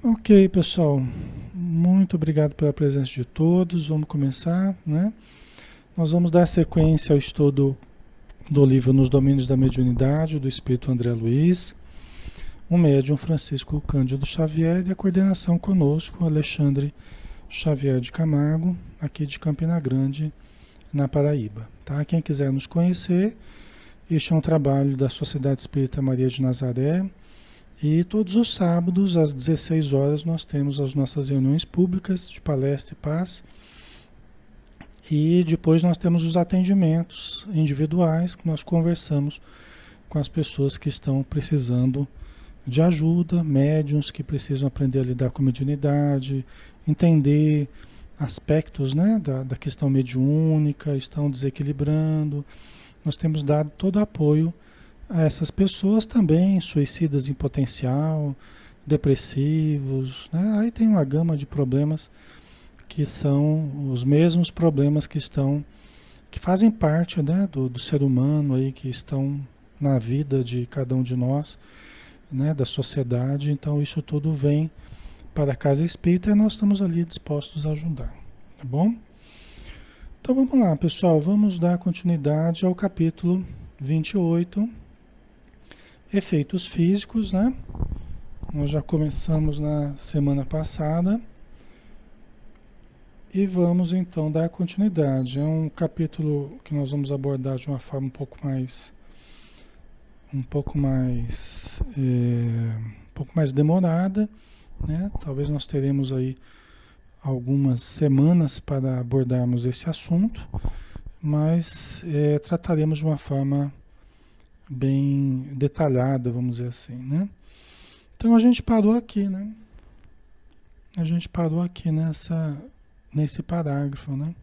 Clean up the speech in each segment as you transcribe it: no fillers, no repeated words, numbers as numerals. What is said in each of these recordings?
Ok, pessoal. Muito obrigado pela presença de todos. Vamos começar, né? Nós vamos dar sequência ao estudo do livro Nos Domínios da Mediunidade, do Espírito André Luiz, o médium Francisco Cândido Xavier e a coordenação conosco, Alexandre Xavier de Camargo, aqui de Campina Grande, na Paraíba. Tá? Quem quiser nos conhecer, este é um trabalho da Sociedade Espírita Maria de Nazaré. E todos os sábados, às 16 horas, nós temos as nossas reuniões públicas de palestra e paz. E depois nós temos os atendimentos individuais, que nós conversamos com as pessoas que estão precisando de ajuda, médiuns que precisam aprender a lidar com a mediunidade, entender aspectos, né, da questão mediúnica, estão desequilibrando. Nós temos dado todo o apoio a essas pessoas também, suicidas em potencial, depressivos, né? Aí tem uma gama de problemas que são os mesmos problemas que fazem parte, né, do ser humano aí, que estão na vida de cada um de nós, né, da sociedade. Então isso tudo vem para a Casa Espírita e nós estamos ali dispostos a ajudar, tá bom? Então vamos lá, pessoal, vamos dar continuidade ao capítulo 28. Efeitos físicos, né? Nós já começamos na semana passada e vamos então dar continuidade. É um capítulo que nós vamos abordar de uma forma um pouco mais demorada, né? Talvez nós teremos aí algumas semanas para abordarmos esse assunto, mas trataremos de uma forma bem detalhada, vamos dizer assim, né? Então a gente parou aqui, né? A gente parou aqui nesse parágrafo, né?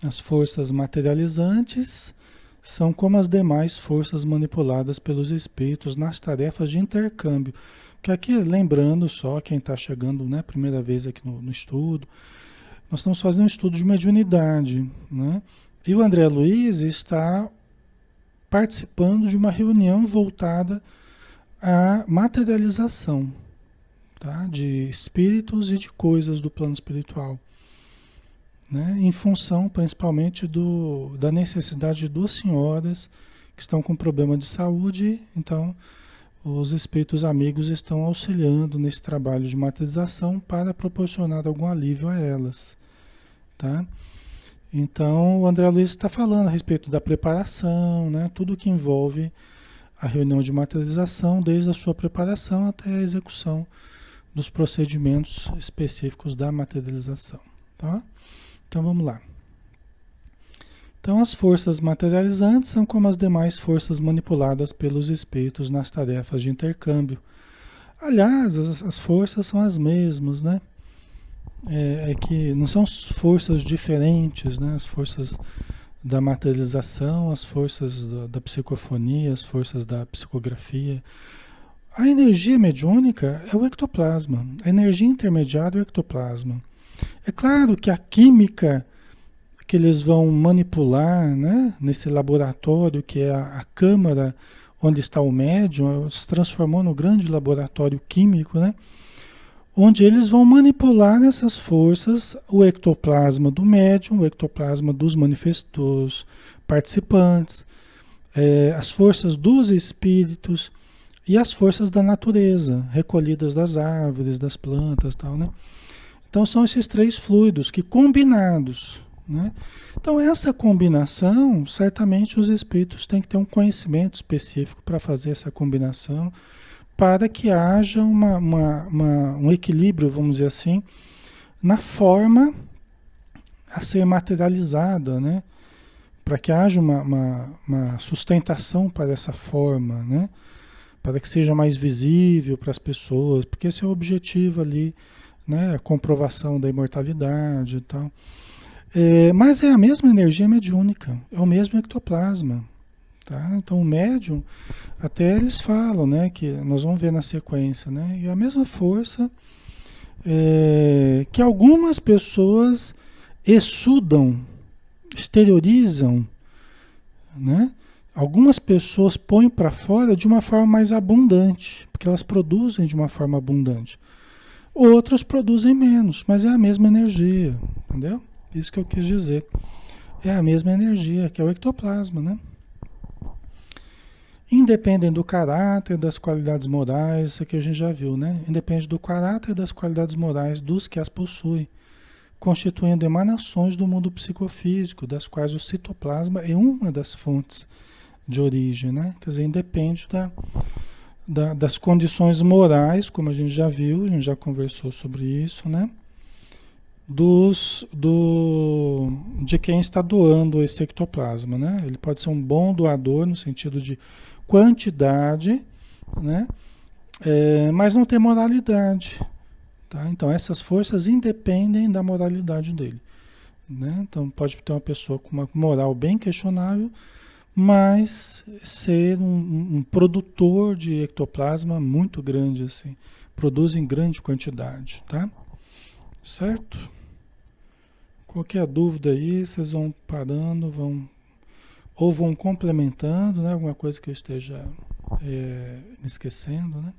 As forças materializantes são como as demais forças manipuladas pelos espíritos nas tarefas de intercâmbio. Que aqui, lembrando só, quem está chegando, né, primeira vez aqui no estudo, nós estamos fazendo um estudo de mediunidade, né? E o André Luiz está participando de uma reunião voltada à materialização, tá? De espíritos e de coisas do plano espiritual, né? Em função principalmente da necessidade de duas senhoras que estão com problema de saúde. Então, os espíritos amigos estão auxiliando nesse trabalho de materialização para proporcionar algum alívio a elas. Tá? Então, o André Luiz está falando a respeito da preparação, né? Tudo que envolve a reunião de materialização, desde a sua preparação até a execução dos procedimentos específicos da materialização. Tá? Então, vamos lá. Então, as forças materializantes são como as demais forças manipuladas pelos espíritos nas tarefas de intercâmbio. Aliás, as forças são as mesmas, né? É que não são forças diferentes, né? As forças da materialização, as forças da psicofonia, as forças da psicografia. A energia mediúnica é o ectoplasma. A energia intermediária é o ectoplasma. É claro que a química que eles vão manipular, né, nesse laboratório que é a câmara onde está o médium, se transformou no grande laboratório químico, né? Onde eles vão manipular essas forças, o ectoplasma do médium, o ectoplasma dos manifestos participantes, as forças dos espíritos e as forças da natureza, recolhidas das árvores, das plantas, tal, né? Então são esses três fluidos que combinados, né? Então essa combinação, certamente os espíritos têm que ter um conhecimento específico para fazer essa combinação, para que haja um equilíbrio, vamos dizer assim, na forma a ser materializada, né? Para que haja uma sustentação para essa forma, né? Para que seja mais visível para as pessoas, porque esse é o objetivo ali, né? A comprovação da imortalidade e tal. Mas é a mesma energia mediúnica, é o mesmo ectoplasma. Tá? Então o médium, até eles falam, né, que nós vamos ver na sequência, né, e a mesma força que algumas pessoas exudam, exteriorizam, né, Algumas pessoas põem para fora de uma forma mais abundante, porque elas produzem de uma forma abundante. Outros produzem menos, mas é a mesma energia, entendeu? Isso que eu quis dizer. É a mesma energia, que é o ectoplasma, né? Independem do caráter, das qualidades morais, isso aqui a gente já viu, né? Independe do caráter e das qualidades morais dos que as possuem, constituindo emanações do mundo psicofísico, das quais o citoplasma é uma das fontes de origem, né? Quer dizer, independe das condições morais, como a gente já viu, a gente já conversou sobre isso, né? De quem está doando esse ectoplasma, né? Ele pode ser um bom doador no sentido de quantidade, né? Mas não tem moralidade, tá? Então essas forças independem da moralidade dele, né? Então pode ter uma pessoa com uma moral bem questionável, mas ser um produtor de ectoplasma muito grande, assim, produz em grande quantidade, tá? Certo? Qualquer dúvida aí, vocês vão parando, vão complementando, né? Alguma coisa que eu esteja me esquecendo, né?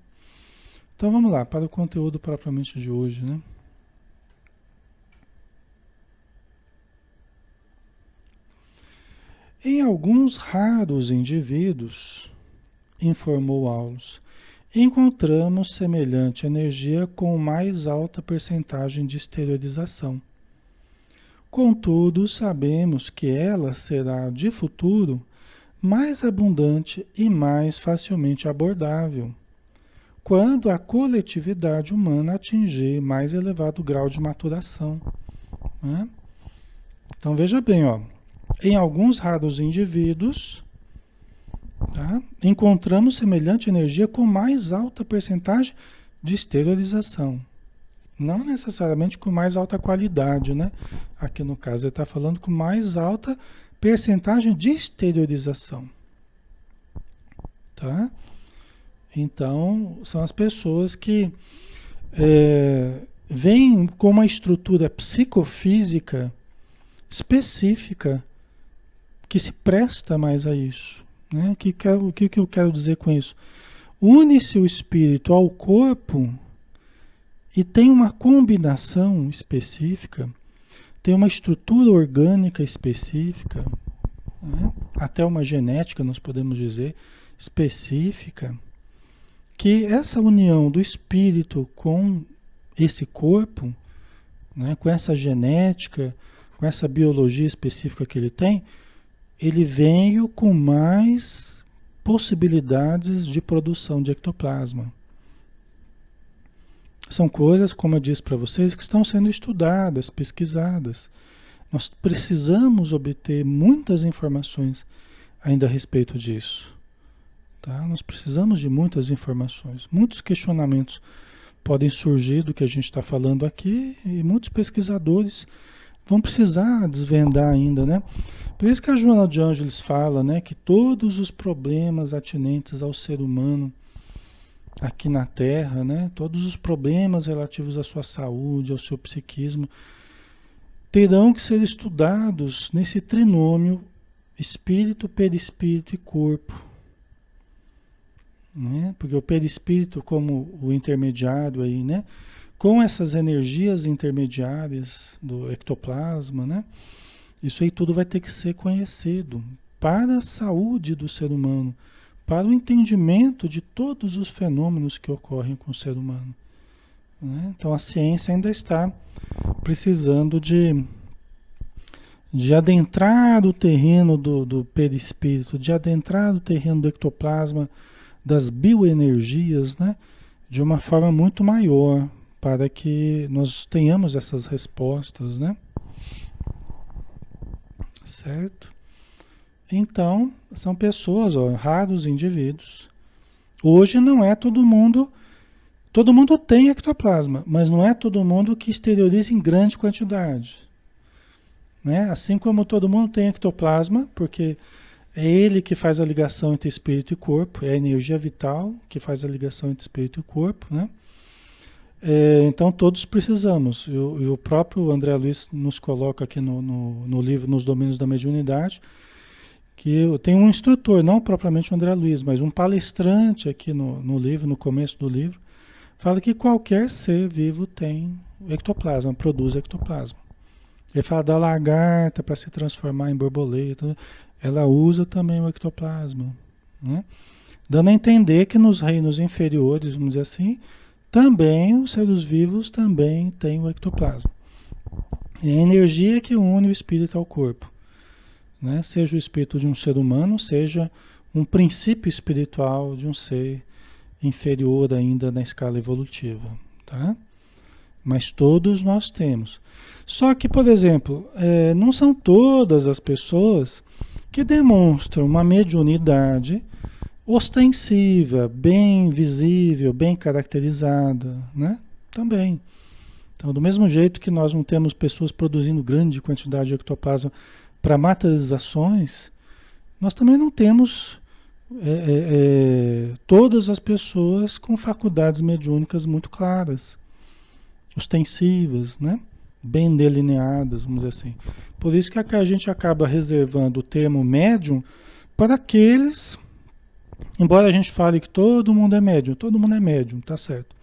Então vamos lá, para o conteúdo propriamente de hoje, né? Em alguns raros indivíduos, informou Aulus, encontramos semelhante energia com mais alta percentagem de exteriorização. Contudo, sabemos que ela será de futuro mais abundante e mais facilmente abordável, quando a coletividade humana atingir mais elevado grau de maturação, né? Então veja bem, ó, em alguns raros indivíduos, tá, encontramos semelhante energia com mais alta percentagem de exteriorização. Não necessariamente com mais alta qualidade, né? Aqui no caso ele está falando com mais alta percentagem de exteriorização, tá? Então, são as pessoas que vêm com uma estrutura psicofísica específica que se presta mais a isso, né? O que eu quero dizer com isso? Une-se o espírito ao corpo e tem uma combinação específica, tem uma estrutura orgânica específica, né? Até uma genética, nós podemos dizer, específica, que essa união do espírito com esse corpo, né, com essa genética, com essa biologia específica que ele tem, ele veio com mais possibilidades de produção de ectoplasma. São coisas, como eu disse para vocês, que estão sendo estudadas, pesquisadas. Nós precisamos obter muitas informações ainda a respeito disso. Tá? Nós precisamos de muitas informações. Muitos questionamentos podem surgir do que a gente está falando aqui e muitos pesquisadores vão precisar desvendar ainda, né? Por isso que a Joana de Ângeles fala, né, que todos os problemas atinentes ao ser humano aqui na Terra, né, todos os problemas relativos à sua saúde, ao seu psiquismo, terão que ser estudados nesse trinômio espírito, perispírito e corpo. Né? Porque o perispírito, como o intermediário aí, né, com essas energias intermediárias do ectoplasma, né, isso aí tudo vai ter que ser conhecido para a saúde do ser humano, para o entendimento de todos os fenômenos que ocorrem com o ser humano, né? Então a ciência ainda está precisando de adentrar o terreno do perispírito, de adentrar o terreno do ectoplasma, das bioenergias, né? De uma forma muito maior, para que nós tenhamos essas respostas, né? Certo? Então, são pessoas, ó, raros indivíduos. Hoje não é todo mundo tem ectoplasma, mas não é todo mundo que exterioriza em grande quantidade. Né? Assim como todo mundo tem ectoplasma, porque é ele que faz a ligação entre espírito e corpo, é a energia vital que faz a ligação entre espírito e corpo, né? Então todos precisamos. E o próprio André Luiz nos coloca aqui no livro Nos Domínios da Mediunidade, que eu tenho um instrutor, não propriamente o André Luiz, mas um palestrante aqui no livro, no começo do livro, fala que qualquer ser vivo tem ectoplasma, produz ectoplasma. Ele fala da lagarta para se transformar em borboleta, ela usa também o ectoplasma, né? Dando a entender que nos reinos inferiores, vamos dizer assim, também os seres vivos também têm o ectoplasma. É a energia que une o espírito ao corpo, né? Seja o espírito de um ser humano, seja um princípio espiritual de um ser inferior ainda na escala evolutiva, tá? Mas todos nós temos. Só que, por exemplo, não são todas as pessoas que demonstram uma mediunidade ostensiva, bem visível, bem caracterizada, né? Também. Então, do mesmo jeito que nós não temos pessoas produzindo grande quantidade de ectoplasma para materializações, nós também não temos todas as pessoas com faculdades mediúnicas muito claras, ostensivas, né? Bem delineadas, vamos dizer assim. Por isso que a gente acaba reservando o termo médium para aqueles, embora a gente fale que todo mundo é médium, tá certo.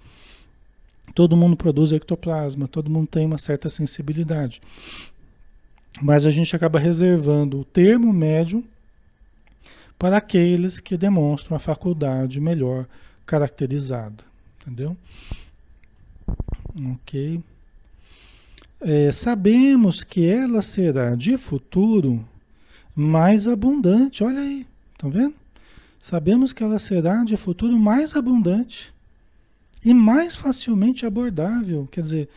Todo mundo produz ectoplasma, todo mundo tem uma certa sensibilidade. Mas a gente acaba reservando o termo médium para aqueles que demonstram a faculdade melhor caracterizada, entendeu? Ok. Sabemos que ela será de futuro mais abundante. Olha aí, estão vendo? Sabemos que ela será de futuro mais abundante e mais facilmente abordável. Quer dizer,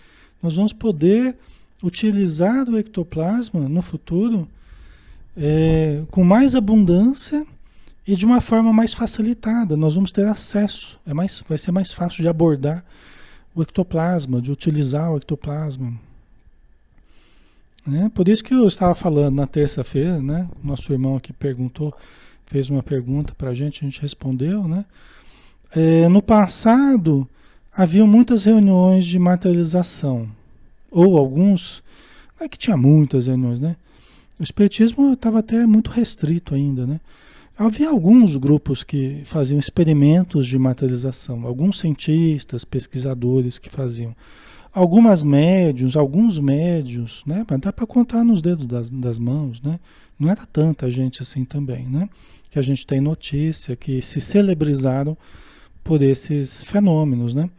nós vamos poder utilizar o ectoplasma no futuro com mais abundância e de uma forma mais facilitada. Nós vamos ter acesso. Vai ser mais fácil de abordar o ectoplasma, de utilizar o ectoplasma. Né? Por isso que eu estava falando na terça-feira, né? Nosso irmão aqui fez uma pergunta para a gente respondeu, né? No passado, haviam muitas reuniões de materialização, ou alguns, não é que tinha muitas reuniões, né? O espiritismo estava até muito restrito ainda, né? Havia alguns grupos que faziam experimentos de materialização, alguns cientistas, pesquisadores que faziam. Alguns médiuns, né? Mas dá para contar nos dedos das mãos, né? Não era tanta gente assim também, né? Que a gente tem notícia que se celebrizaram por esses fenômenos, né?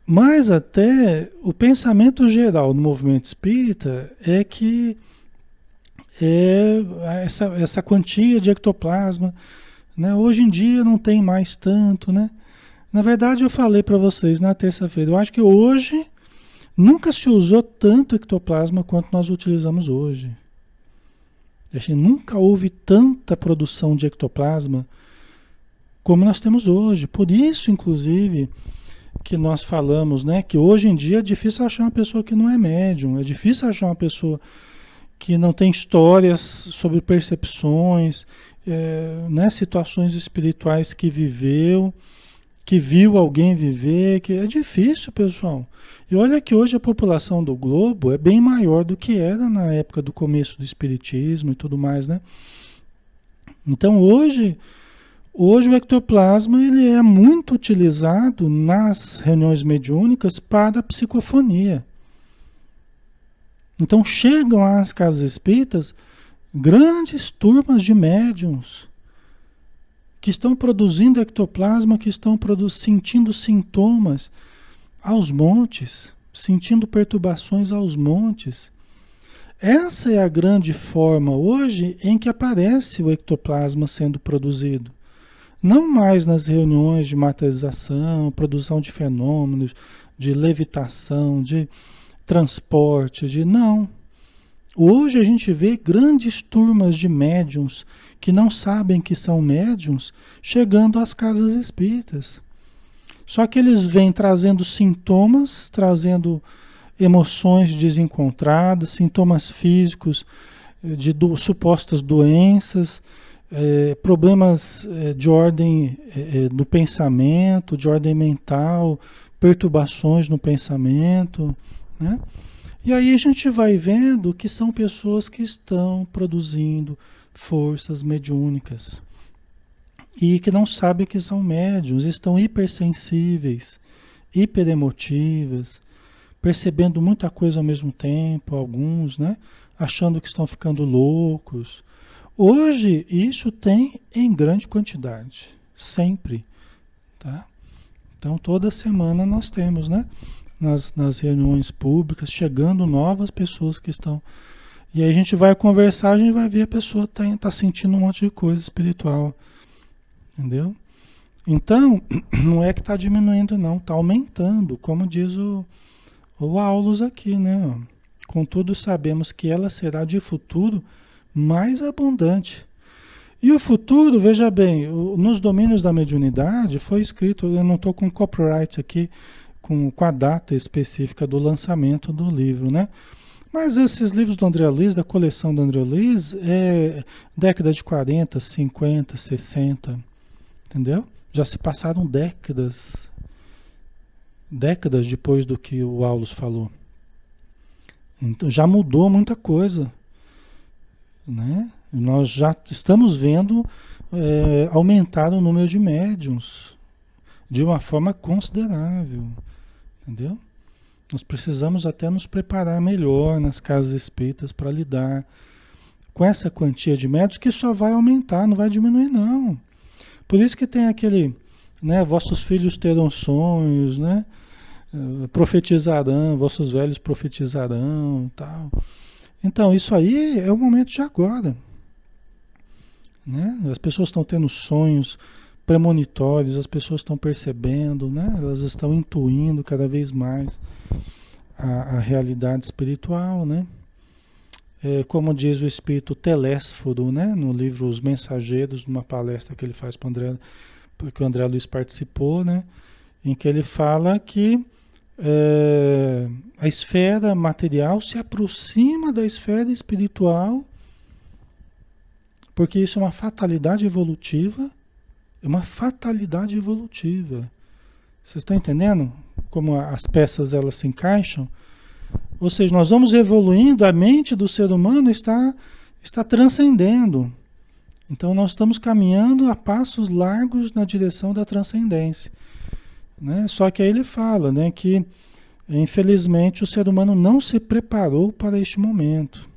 Mas até o pensamento geral do movimento espírita é que essa quantia de ectoplasma, né? Hoje em dia não tem mais tanto, né? Na verdade, eu falei para vocês na terça-feira, eu acho que hoje nunca se usou tanto ectoplasma quanto nós utilizamos hoje. Nunca houve tanta produção de ectoplasma como nós temos hoje. Por isso, inclusive, que nós falamos, né, que hoje em dia é difícil achar uma pessoa que não é médium, é difícil achar uma pessoa que não tem histórias sobre percepções, né, situações espirituais que viveu, que viu alguém viver, que é difícil, pessoal. E olha que hoje a população do globo é bem maior do que era na época do começo do espiritismo e tudo mais, né? Então hoje o ectoplasma ele é muito utilizado nas reuniões mediúnicas para a psicofonia. Então chegam às casas espíritas grandes turmas de médiuns que estão produzindo ectoplasma, que estão sentindo sintomas aos montes, sentindo perturbações aos montes. Essa é a grande forma hoje em que aparece o ectoplasma sendo produzido. Não mais nas reuniões de materialização, produção de fenômenos, de levitação, de transporte, não. Hoje a gente vê grandes turmas de médiuns que não sabem que são médiuns chegando às casas espíritas. Só que eles vêm trazendo sintomas, trazendo emoções desencontradas, sintomas físicos de supostas doenças, problemas de ordem do pensamento, de ordem mental, perturbações no pensamento, né? E aí a gente vai vendo que são pessoas que estão produzindo forças mediúnicas e que não sabem que são médiums, estão hipersensíveis, hiperemotivas, percebendo muita coisa ao mesmo tempo, alguns, né? Achando que estão ficando loucos. Hoje isso tem em grande quantidade, sempre, tá? Então toda semana nós temos, né? Nas reuniões públicas, chegando novas pessoas que estão. E aí a gente vai conversar, a gente vai ver a pessoa tá sentindo um monte de coisa espiritual. Entendeu? Então, não é que está diminuindo, não, está aumentando, como diz o Aulus aqui, né? Contudo, sabemos que ela será de futuro mais abundante. E o futuro, veja bem, nos domínios da mediunidade foi escrito, eu não estou com copyright aqui, com a data específica do lançamento do livro, né? Mas esses livros do André Luiz, da coleção do André Luiz, é década de 40, 50, 60, entendeu? Já se passaram décadas depois do que o Aulus falou. Então já mudou muita coisa, né? Nós já estamos vendo aumentar o número de médiuns de uma forma considerável, entendeu? Nós precisamos até nos preparar melhor nas casas espíritas para lidar com essa quantia de médiuns que só vai aumentar, não vai diminuir não. Por isso que tem aquele, né, vossos filhos terão sonhos, né? Profetizarão, vossos velhos profetizarão e tal. Então, isso aí é o momento de agora, né? As pessoas estão tendo sonhos premonitórios, as pessoas estão percebendo, né? Elas estão intuindo cada vez mais a realidade espiritual, né? Como diz o espírito Telésforo, né? No livro Os Mensageiros, numa palestra que ele faz para o André, porque o André Luiz participou, né? Em que ele fala que a esfera material se aproxima da esfera espiritual, porque isso é uma fatalidade evolutiva. É uma fatalidade evolutiva. Vocês estão entendendo como as peças elas se encaixam? Ou seja, nós vamos evoluindo, a mente do ser humano está transcendendo. Então nós estamos caminhando a passos largos na direção da transcendência, né? Só que aí ele fala, né, que infelizmente o ser humano não se preparou para este momento,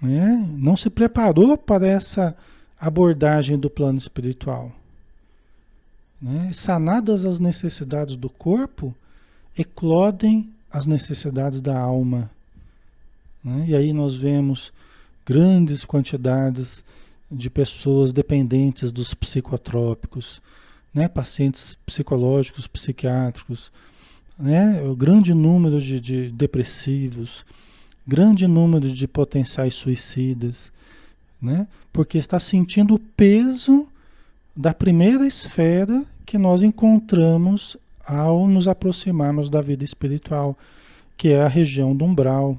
né? Não se preparou para essa abordagem do plano espiritual, né? Sanadas as necessidades do corpo, eclodem as necessidades da alma, né? E aí nós vemos grandes quantidades de pessoas dependentes dos psicotrópicos, né? Pacientes psicológicos, psiquiátricos, né? O grande número de depressivos, grande número de potenciais suicidas, né? Porque está sentindo o peso da primeira esfera que nós encontramos ao nos aproximarmos da vida espiritual, que é a região do umbral,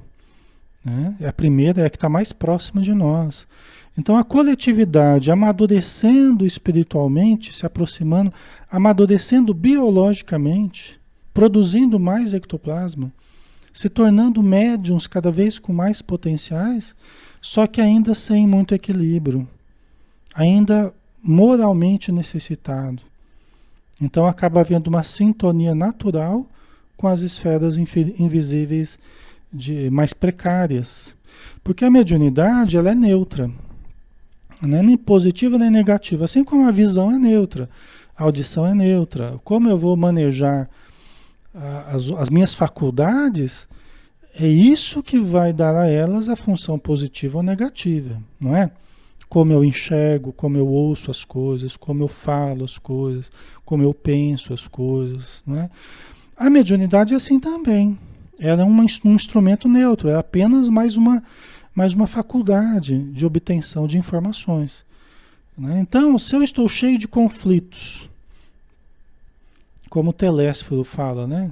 né? A primeira é a que está mais próxima de nós. Então a coletividade amadurecendo espiritualmente, se aproximando, amadurecendo biologicamente, produzindo mais ectoplasma, se tornando médiums cada vez com mais potenciais, só que ainda sem muito equilíbrio, ainda moralmente necessitado. Então acaba havendo uma sintonia natural com as esferas invisíveis mais precárias. Porque a mediunidade ela é neutra, não é nem positiva nem negativa, assim como a visão é neutra, a audição é neutra. Como eu vou manejar as minhas faculdades, é isso que vai dar a elas a função positiva ou negativa, não é? Como eu enxergo, como eu ouço as coisas, como eu falo as coisas, como eu penso as coisas, não é? A mediunidade é assim também. Ela é um instrumento neutro, é apenas mais uma faculdade de obtenção de informações, né? Então, se eu estou cheio de conflitos, como o Telésforo fala, né?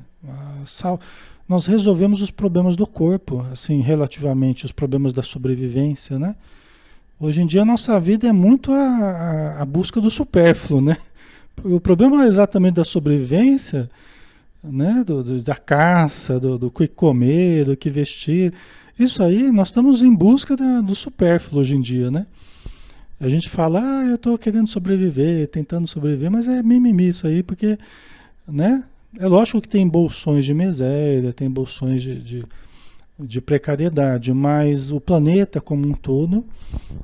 Nós resolvemos os problemas do corpo, assim, relativamente, os problemas da sobrevivência, né? Hoje em dia a nossa vida é muito a busca do supérfluo, né? O problema exatamente da sobrevivência, né? Da caça, do que comer, do que vestir. Isso aí, nós estamos em busca do supérfluo hoje em dia, né? A gente fala, eu estou querendo sobreviver, tentando sobreviver, mas é mimimi isso aí, porque, né? É lógico que tem bolsões de miséria, tem bolsões de precariedade, mas o planeta como um todo,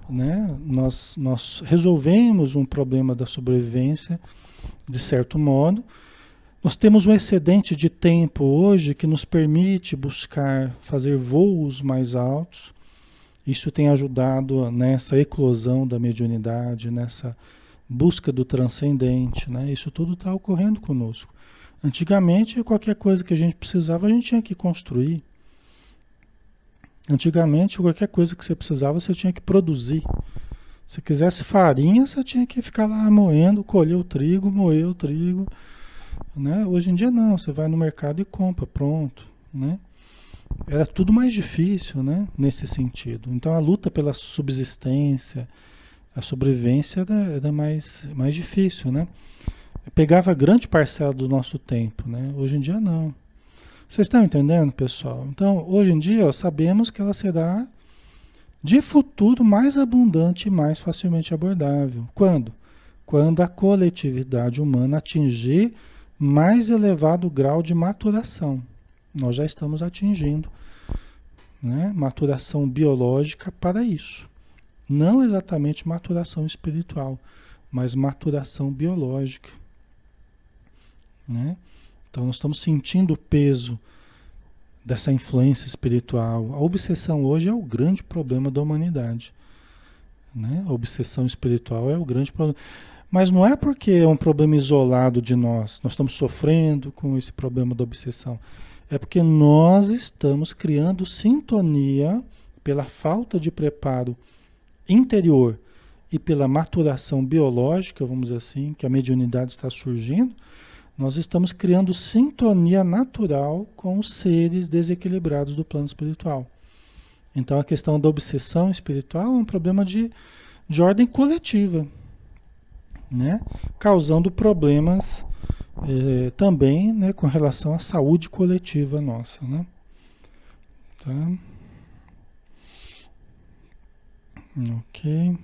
né? Nós resolvemos um problema da sobrevivência, de certo modo. Nós temos um excedente de tempo hoje que nos permite buscar fazer voos mais altos. Isso tem ajudado nessa eclosão da mediunidade, nessa busca do transcendente, né? Isso tudo está ocorrendo conosco. Antigamente, qualquer coisa que a gente precisava, a gente tinha que construir. Antigamente, qualquer coisa que você precisava, você tinha que produzir. Se quisesse farinha, você tinha que ficar lá moendo, colher o trigo, moer o trigo, né? Hoje em dia não, você vai no mercado e compra, pronto, né? Era tudo mais difícil, né? Nesse sentido. Então a luta pela subsistência, a sobrevivência era mais difícil, né? Pegava grande parcela do nosso tempo, né? Hoje em dia não. Vocês estão entendendo, pessoal? Então, hoje em dia, ó, sabemos que ela será de futuro mais abundante e mais facilmente abordável. Quando? Quando a coletividade humana atingir mais elevado grau de maturação. Nós já estamos atingindo, né, maturação biológica para isso. Não exatamente maturação espiritual, mas maturação biológica, né? Então nós estamos sentindo o peso dessa influência espiritual. A obsessão hoje é o grande problema da humanidade, né? A obsessão espiritual é o grande problema. Mas não é porque é um problema isolado de nós. Nós estamos sofrendo com esse problema da obsessão. É porque nós estamos criando sintonia pela falta de preparo interior e pela maturação biológica, vamos dizer assim, que a mediunidade está surgindo. Nós estamos criando sintonia natural com os seres desequilibrados do plano espiritual. Então a questão da obsessão espiritual é um problema de ordem coletiva, né? Causando problemas também, né, com relação à saúde coletiva nossa, né? Tá? Ok.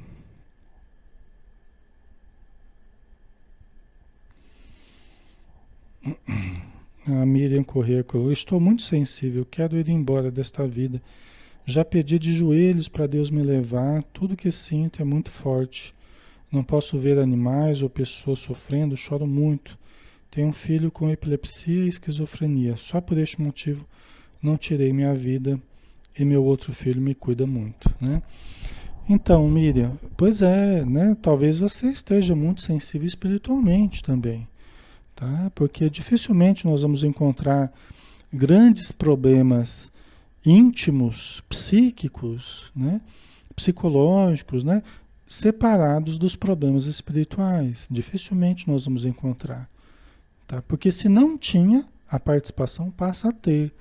A Miriam Corrêa colocou: estou muito sensível, quero ir embora desta vida. Já pedi de joelhos para Deus me levar, tudo que sinto é muito forte. Não posso ver animais ou pessoas sofrendo, choro muito. Tenho um filho com epilepsia e esquizofrenia. Só por este motivo não tirei minha vida e meu outro filho me cuida muito, né? Então, Miriam, pois é, né? Talvez você esteja muito sensível espiritualmente também, tá? Porque dificilmente nós vamos encontrar grandes problemas íntimos, psíquicos, né? Psicológicos, né? Separados dos problemas espirituais. Dificilmente nós vamos encontrar, tá? Porque se não tinha, a participação passa a ter,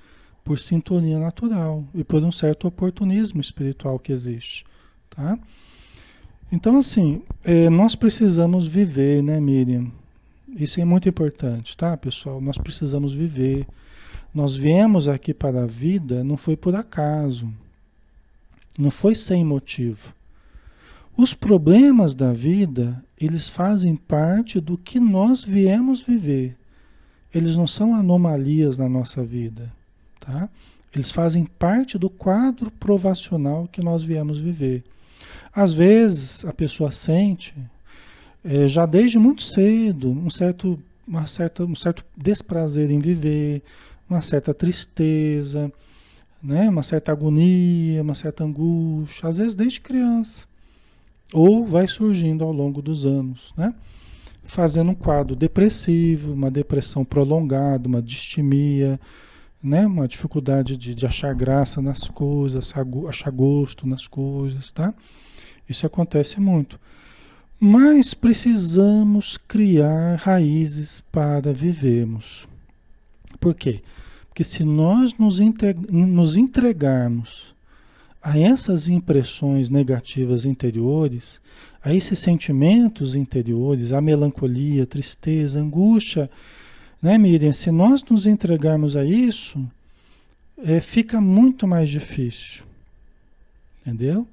por sintonia natural e por um certo oportunismo espiritual que existe, tá? Então, assim, nós precisamos viver, né, Miriam? Isso é muito importante, tá, pessoal? Nós precisamos viver. Nós viemos aqui para a vida, não foi por acaso, não foi sem motivo. Os problemas da vida, eles fazem parte do que nós viemos viver. Eles não são anomalias na nossa vida, tá? Eles fazem parte do quadro provacional que nós viemos viver. Às vezes, a pessoa sente, já desde muito cedo, um certo desprazer em viver, uma certa tristeza, né? Uma certa agonia, uma certa angústia, às vezes desde criança. Ou vai surgindo ao longo dos anos, né? Fazendo um quadro depressivo, uma depressão prolongada, uma distimia, né? Uma dificuldade de achar graça nas coisas, achar gosto nas coisas, tá? Isso acontece muito. Mas precisamos criar raízes para vivermos. Por quê? Porque se nós nos entregarmos a essas impressões negativas interiores, a esses sentimentos interiores, a melancolia, a tristeza, a angústia, Né, Miriam? Se nós nos entregarmos a isso, fica muito mais difícil, entendeu?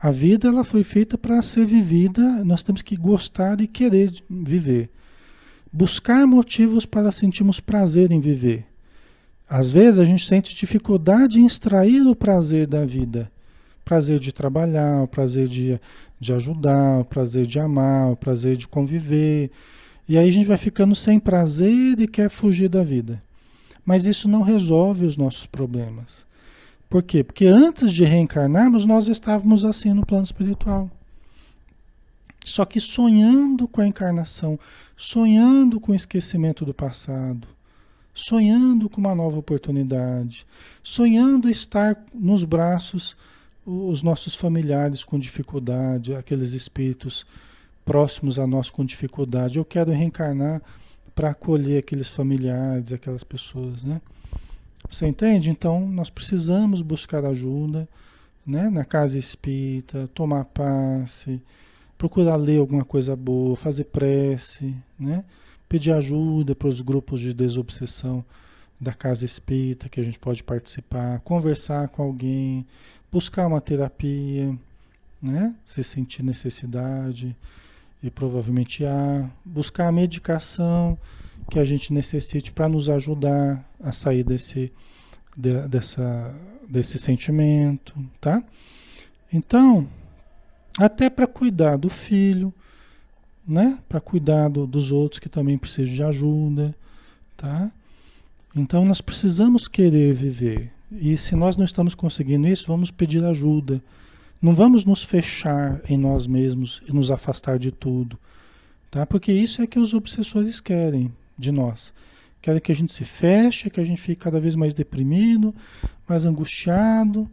A vida ela foi feita para ser vivida, nós temos que gostar e querer viver. Buscar motivos para sentirmos prazer em viver. Às vezes a gente sente dificuldade em extrair o prazer da vida. O prazer de trabalhar, o prazer de ajudar, o prazer de amar, o prazer de conviver. E aí a gente vai ficando sem prazer e quer fugir da vida. Mas isso não resolve os nossos problemas. Por quê? Porque antes de reencarnarmos, nós estávamos assim no plano espiritual. Só que sonhando com a encarnação, sonhando com o esquecimento do passado, sonhando com uma nova oportunidade, sonhando estar nos braços os nossos familiares com dificuldade, aqueles espíritos próximos a nós com dificuldade. Eu quero reencarnar para acolher aqueles familiares, aquelas pessoas, né? Você entende? Então, nós precisamos buscar ajuda, né? Na casa espírita, tomar passe, procurar ler alguma coisa boa, fazer prece, né? Pedir ajuda para os grupos de desobsessão da casa espírita que a gente pode participar, conversar com alguém, buscar uma terapia, né? Se sentir necessidade, e provavelmente há, buscar a medicação que a gente necessite para nos ajudar a sair desse sentimento, tá? Então, até para cuidar do filho, né? Para cuidar dos outros que também precisam de ajuda, tá? Então nós precisamos querer viver. E se nós não estamos conseguindo isso, vamos pedir ajuda. Não vamos nos fechar em nós mesmos e nos afastar de tudo, tá? Porque isso é que os obsessores querem de nós. Querem que a gente se feche, que a gente fique cada vez mais deprimido, mais angustiado,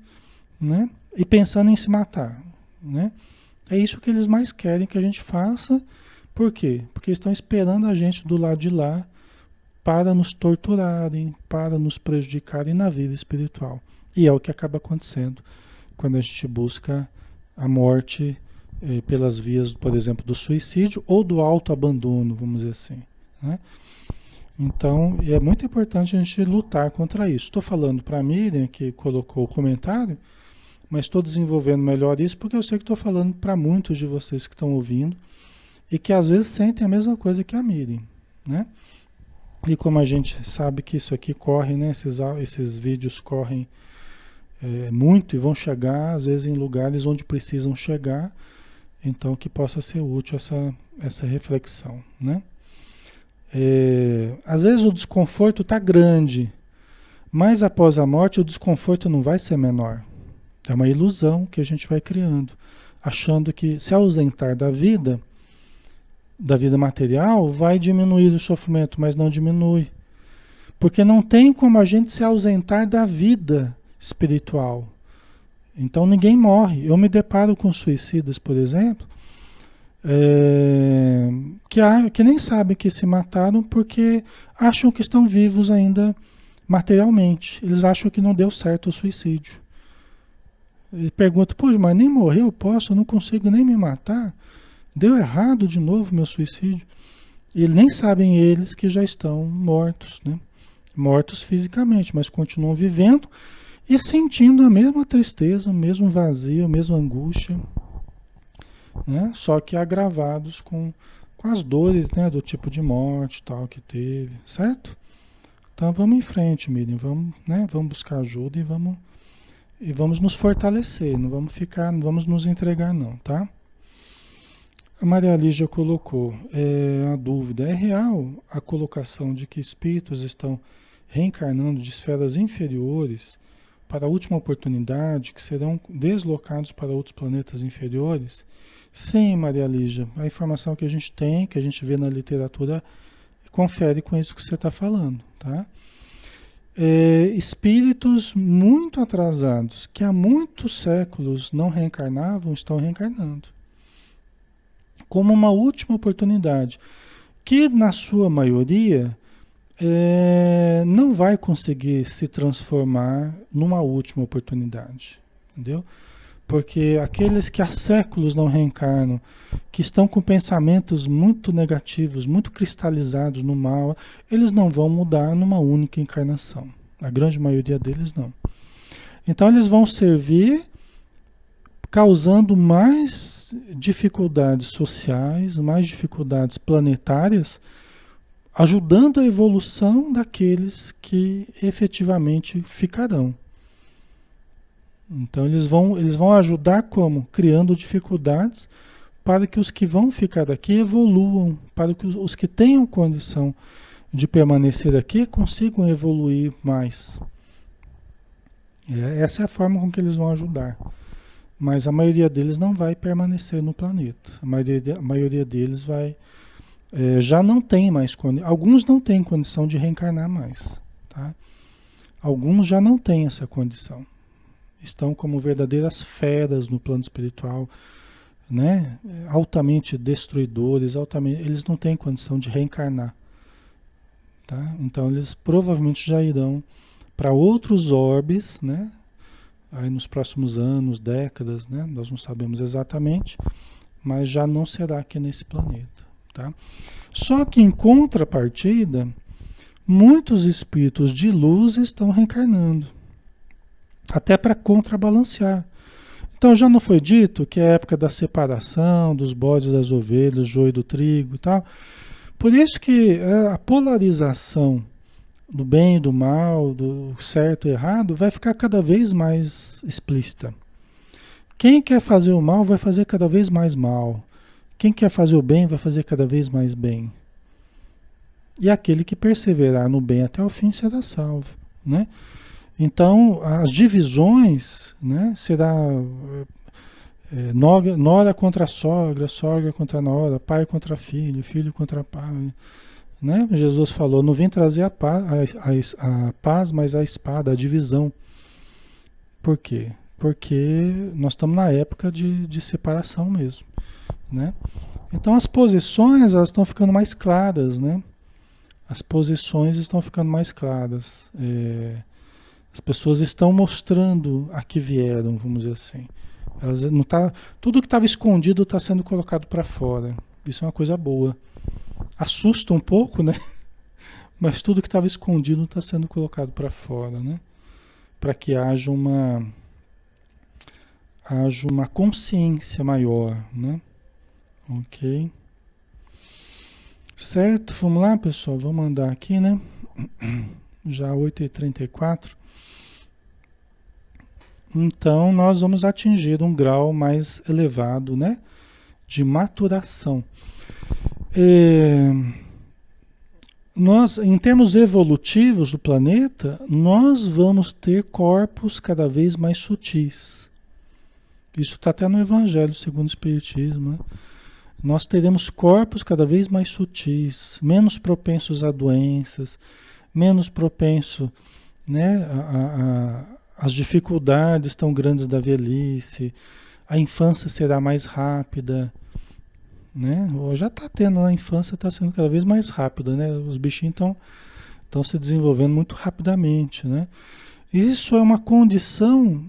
né? E pensando em se matar, né? É isso que eles mais querem que a gente faça. Por quê? Porque estão esperando a gente do lado de lá para nos torturarem, para nos prejudicarem na vida espiritual. E é o que acaba acontecendo quando a gente busca a morte pelas vias, por exemplo, do suicídio ou do autoabandono, vamos dizer assim, né? Então, é muito importante a gente lutar contra isso. Estou falando para a Miriam, que colocou o comentário, mas estou desenvolvendo melhor isso porque eu sei que estou falando para muitos de vocês que estão ouvindo e que às vezes sentem a mesma coisa que a Miriam, né? E como a gente sabe que isso aqui corre, né? Esses vídeos correm muito e vão chegar, às vezes, em lugares onde precisam chegar, então que possa ser útil essa reflexão, né? Às vezes o desconforto está grande, mas após a morte o desconforto não vai ser menor. É uma ilusão que a gente vai criando, achando que se ausentar da vida material, vai diminuir o sofrimento, mas não diminui. Porque não tem como a gente se ausentar da vida espiritual. Então ninguém morre. Eu me deparo com suicidas, por exemplo, que nem sabem que se mataram porque acham que estão vivos ainda materialmente. Eles acham que não deu certo o suicídio. E perguntam, pô, mas nem morreu, eu não consigo nem me matar. Deu errado de novo meu suicídio. E nem sabem eles que já estão mortos, né? Mortos fisicamente, mas continuam vivendo e sentindo a mesma tristeza, o mesmo vazio, a mesma angústia, né? Só que agravados com as dores, né, do tipo de morte tal que teve, certo? Então vamos em frente, Miriam, vamos, né, vamos buscar ajuda e vamos nos fortalecer, não vamos nos entregar não, tá? A Maria Lígia colocou a dúvida, é real a colocação de que espíritos estão reencarnando de esferas inferiores para a última oportunidade, que serão deslocados para outros planetas inferiores? Sim, Maria Lígia, a informação que a gente tem, que a gente vê na literatura, confere com isso que você está falando, tá? Espíritos muito atrasados, que há muitos séculos não reencarnavam, estão reencarnando. Como uma última oportunidade, que na sua maioria não vai conseguir se transformar numa última oportunidade, entendeu? Porque aqueles que há séculos não reencarnam, que estão com pensamentos muito negativos, muito cristalizados no mal, eles não vão mudar numa única encarnação. A grande maioria deles não. Então eles vão servir causando mais dificuldades sociais, mais dificuldades planetárias, ajudando a evolução daqueles que efetivamente ficarão. Então eles vão ajudar como? Criando dificuldades para que os que vão ficar aqui evoluam, para que os que tenham condição de permanecer aqui consigam evoluir mais. Essa é a forma com que eles vão ajudar. Mas a maioria deles não vai permanecer no planeta. A maioria deles vai... já não tem mais condição. Alguns não têm condição de reencarnar mais. Tá? Alguns já não têm essa condição. Estão como verdadeiras feras no plano espiritual, né? Altamente destruidores, eles não têm condição de reencarnar. Tá? Então eles provavelmente já irão para outros orbes, né? Aí nos próximos anos, décadas, né? Nós não sabemos exatamente, mas já não será aqui nesse planeta. Tá? Só que em contrapartida, muitos espíritos de luz estão reencarnando, até para contrabalancear. Então já não foi dito que é a época da separação dos bodes das ovelhas, do joio do trigo e tal. Por isso que a polarização do bem e do mal, do certo e errado, vai ficar cada vez mais explícita. Quem quer fazer o mal vai fazer cada vez mais mal. Quem quer fazer o bem vai fazer cada vez mais bem. E aquele que perseverar no bem até o fim será salvo, né? Então, as divisões, né, será nora contra sogra, sogra contra nora, pai contra filho, filho contra pai. Né? Jesus falou, não vim trazer a paz, mas a espada, a divisão. Por quê? Porque nós estamos na época de separação mesmo. Né? Então as posições elas estão ficando mais claras. Né? As posições estão ficando mais claras. As pessoas estão mostrando a que vieram, vamos dizer assim. Elas não tá, tudo que estava escondido está sendo colocado para fora. Isso é uma coisa boa. Assusta um pouco, né? Mas tudo que estava escondido está sendo colocado para fora, né? Para que haja uma consciência maior, né? Ok. Certo? Vamos lá, pessoal? Vamos andar aqui, né? Já 8h34. Então, nós vamos atingir um grau mais elevado, né? De maturação. Nós, em termos evolutivos do planeta, nós vamos ter corpos cada vez mais sutis. Isso está até no Evangelho segundo o Espiritismo. Né? Nós teremos corpos cada vez mais sutis, menos propensos a doenças, menos propenso, né, às dificuldades tão grandes da velhice, a infância será mais rápida. Né? Já está tendo, a infância está sendo cada vez mais rápida, né? Os bichinhos estão se desenvolvendo muito rapidamente, né? Isso é uma condição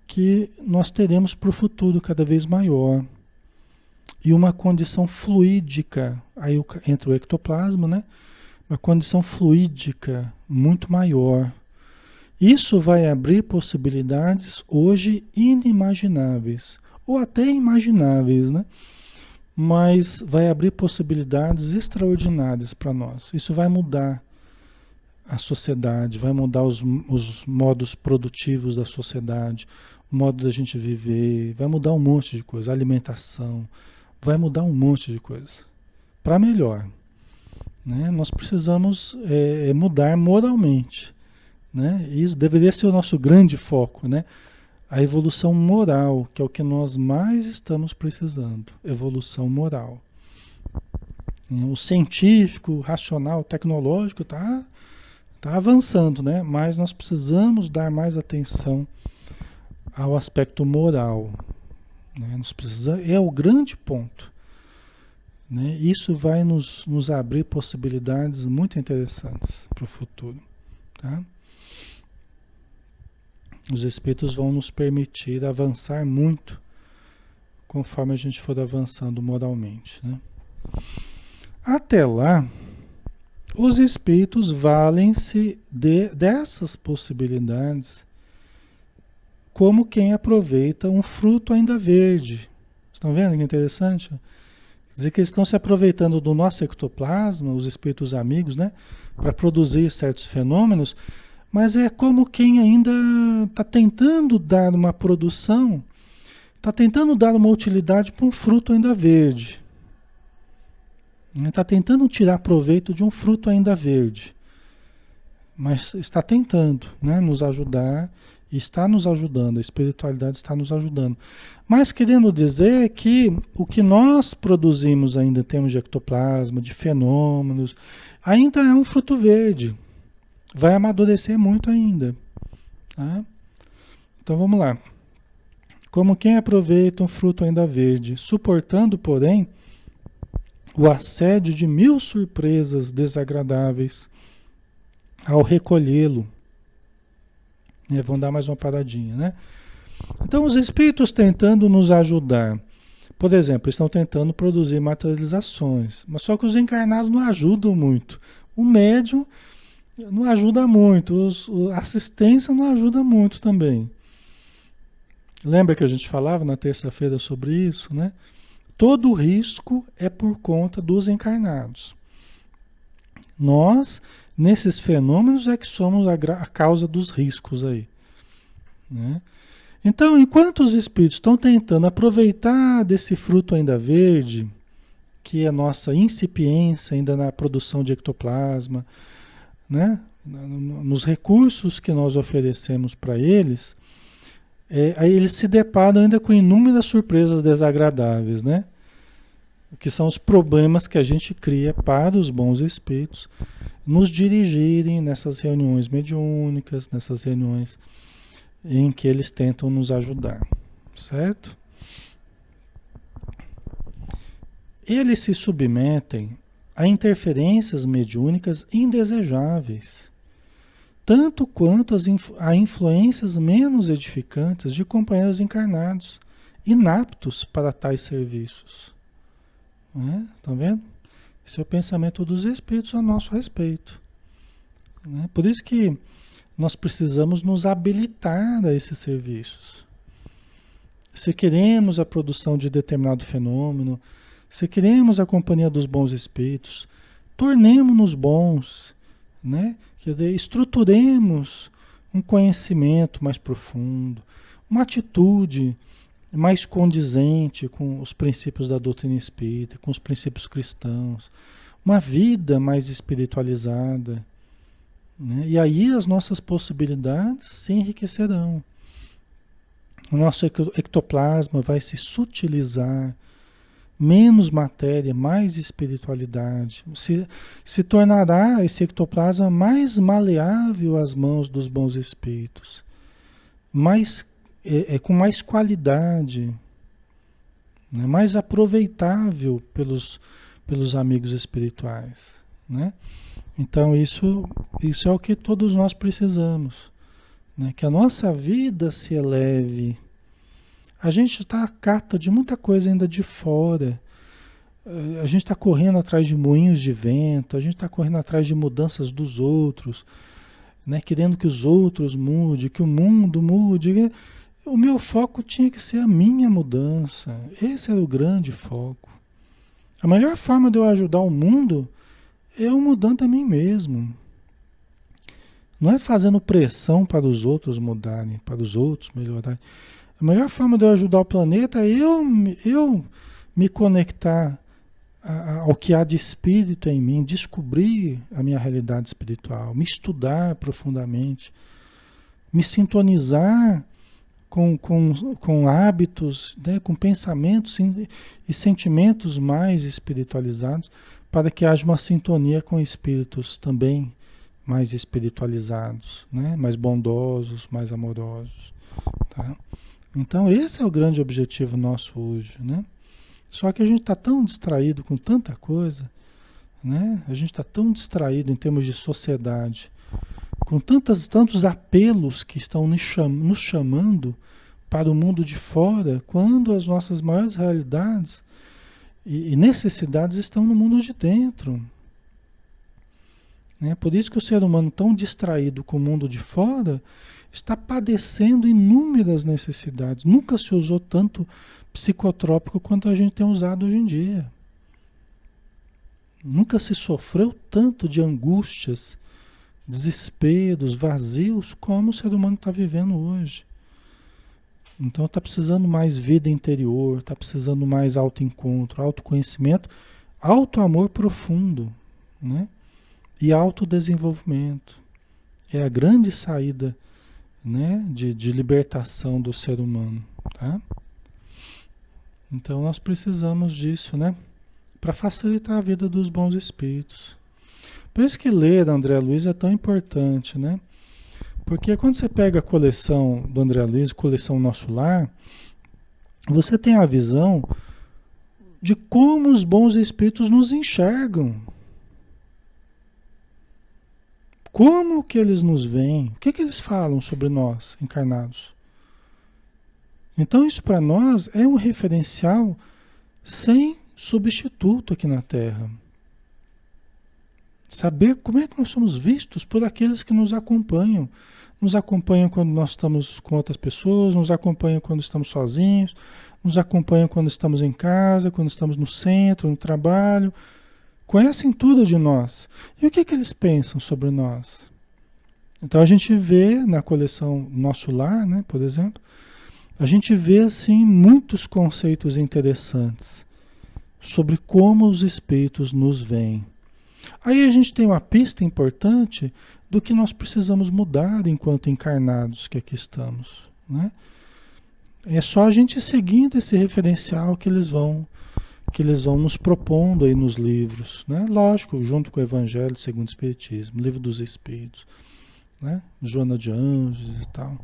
que nós teremos para o futuro cada vez maior. E uma condição fluídica, aí entra o ectoplasma, né? Uma condição fluídica muito maior. Isso vai abrir possibilidades hoje inimagináveis, ou até imagináveis, né? Mas vai abrir possibilidades extraordinárias para nós. Isso vai mudar a sociedade, vai mudar os modos produtivos da sociedade, o modo da gente viver, vai mudar um monte de coisa, a alimentação, vai mudar um monte de coisa. Para melhor. Né? Nós precisamos mudar moralmente. Né? Isso deveria ser o nosso grande foco, né? A evolução moral, que é o que nós mais estamos precisando. Evolução moral. O científico, o racional, o tecnológico está avançando, né? Mas nós precisamos dar mais atenção ao aspecto moral. Né? É o grande ponto. Né? Isso vai nos abrir possibilidades muito interessantes para o futuro. Tá? Os espíritos vão nos permitir avançar muito conforme a gente for avançando moralmente, né? Até lá, os espíritos valem-se dessas possibilidades como quem aproveita um fruto ainda verde. Estão vendo que interessante? Quer dizer que eles estão se aproveitando do nosso ectoplasma, os espíritos amigos, né? Para produzir certos fenômenos, mas é como quem ainda está tentando dar uma produção, está tentando dar uma utilidade para um fruto ainda verde. Está tentando tirar proveito de um fruto ainda verde. Mas está tentando, né, nos ajudar, e está nos ajudando, a espiritualidade está nos ajudando. Mas querendo dizer que o que nós produzimos ainda em termos de ectoplasma, de fenômenos, ainda é um fruto verde. Vai amadurecer muito ainda. Tá? Então vamos lá. Como quem aproveita um fruto ainda verde, suportando, porém, o assédio de 1000 surpresas desagradáveis ao recolhê-lo. Vamos dar mais uma paradinha, né? Então, os espíritos tentando nos ajudar, por exemplo, estão tentando produzir materializações, mas só que os encarnados não ajudam muito. O médium não ajuda muito, a assistência não ajuda muito também. Lembra que a gente falava na terça-feira sobre isso, né? Todo o risco é por conta dos encarnados. Nós, nesses fenômenos, é que somos a causa dos riscos aí, né? Então, enquanto os espíritos estão tentando aproveitar desse fruto ainda verde, que é a nossa incipiência ainda na produção de ectoplasma, né? Nos recursos que nós oferecemos para eles, aí eles se deparam ainda com inúmeras surpresas desagradáveis, né? Que são os problemas que a gente cria para os bons espíritos nos dirigirem nessas reuniões mediúnicas, nessas reuniões em que eles tentam nos ajudar, certo? Eles se submetem a interferências mediúnicas indesejáveis, tanto quanto a influências menos edificantes de companheiros encarnados, inaptos para tais serviços. Estão vendo? Esse é o pensamento dos espíritos a nosso respeito. Né? Por isso que nós precisamos nos habilitar a esses serviços. Se queremos a produção de determinado fenômeno, se queremos a companhia dos bons espíritos, tornemo-nos bons, né? Quer dizer, estruturemos um conhecimento mais profundo, uma atitude mais condizente com os princípios da doutrina espírita, com os princípios cristãos, uma vida mais espiritualizada, né? E aí as nossas possibilidades se enriquecerão. O nosso ectoplasma vai se sutilizar, menos matéria, mais espiritualidade. Se tornará esse ectoplasma mais maleável às mãos dos bons espíritos, com mais qualidade, né? Mais aproveitável pelos amigos espirituais, né? Então isso é o que todos nós precisamos, né? Que a nossa vida se eleve. A gente está à cata de muita coisa ainda de fora. A gente está correndo atrás de moinhos de vento, a gente está correndo atrás de mudanças dos outros, né? Querendo que os outros mudem, que o mundo mude. O meu foco tinha que ser a minha mudança. Esse era o grande foco. A melhor forma de eu ajudar o mundo é eu mudando a mim mesmo. Não é fazendo pressão para os outros mudarem, para os outros melhorarem. A melhor forma de eu ajudar o planeta é eu me conectar ao que há de espírito em mim, descobrir a minha realidade espiritual, me estudar profundamente, me sintonizar com hábitos, né, com pensamentos e sentimentos mais espiritualizados, para que haja uma sintonia com espíritos também mais espiritualizados, né, mais bondosos, mais amorosos. Tá? Então esse é o grande objetivo nosso hoje, né? Só que a gente está tão distraído com tanta coisa, né? A gente está tão distraído em termos de sociedade, com tantos apelos que estão nos chamando para o mundo de fora, quando as nossas maiores realidades e necessidades estão no mundo de dentro. Né? Por isso que o ser humano, tão distraído com o mundo de fora, está padecendo inúmeras necessidades. Nunca se usou tanto psicotrópico quanto a gente tem usado hoje em dia. Nunca se sofreu tanto de angústias, desesperos, vazios, como o ser humano está vivendo hoje. Então está precisando mais vida interior, está precisando mais autoencontro, autoconhecimento, autoamor profundo, né? E autodesenvolvimento. É a grande saída, né, de libertação do ser humano, tá? Então nós precisamos disso, né? Para facilitar a vida dos bons espíritos. Por isso que ler André Luiz é tão importante, né? Porque quando você pega a coleção do André Luiz, coleção Nosso Lar, você tem a visão de como os bons espíritos nos enxergam. Como que eles nos veem? O que que eles falam sobre nós, encarnados? Então isso para nós é um referencial sem substituto aqui na Terra. Saber como é que nós somos vistos por aqueles que nos acompanham. Nos acompanham quando nós estamos com outras pessoas, nos acompanham quando estamos sozinhos, nos acompanham quando estamos em casa, quando estamos no centro, no trabalho. Conhecem tudo de nós. E o que que eles pensam sobre nós? Então a gente vê na coleção Nosso Lar, né, por exemplo, a gente vê assim muitos conceitos interessantes sobre como os espíritos nos veem. Aí a gente tem uma pista importante do que nós precisamos mudar enquanto encarnados que aqui estamos, né? É só a gente seguindo esse referencial que eles vão nos propondo aí nos livros, né? Lógico, junto com o Evangelho segundo o Espiritismo, Livro dos Espíritos, né? Joana de Anjos e tal,